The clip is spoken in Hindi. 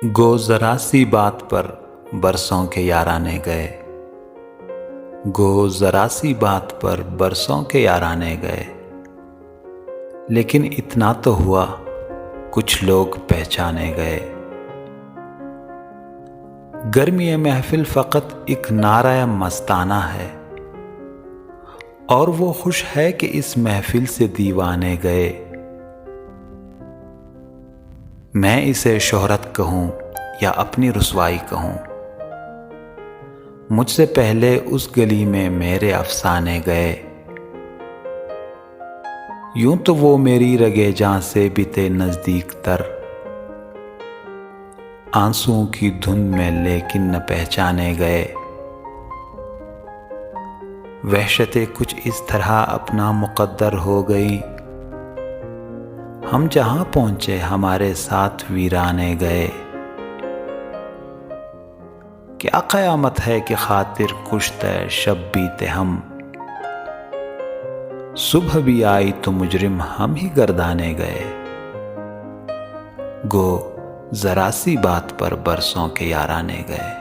गो जरा सी बात पर बरसों के याराने गए। गो जरा सी बात पर बरसों के याराने गए। लेकिन इतना तो हुआ, कुछ लोग पहचाने गए। गर्मी महफिल फ़कत एक नारा मस्ताना है, और वो खुश है कि इस महफिल से दीवाने गए। मैं इसे शोहरत कहूँ या अपनी रुसवाई कहूँ, मुझसे पहले उस गली में मेरे अफसाने गए। यूं तो वो मेरी रगे जां से भी थे नज़दीक तर, आंसुओं की धुंध में लेकिन न पहचाने गए। वहशतें कुछ इस तरह अपना मुक़द्दर हो गई, हम जहां पहुंचे हमारे साथ वीराने गए। क्या क़यामत है कि खातिर कुश्ते शब बीते हम, सुबह भी आई तो मुजरिम हम ही गर्दाने गए। गो जरा सी बात पर बरसों के याराने गए।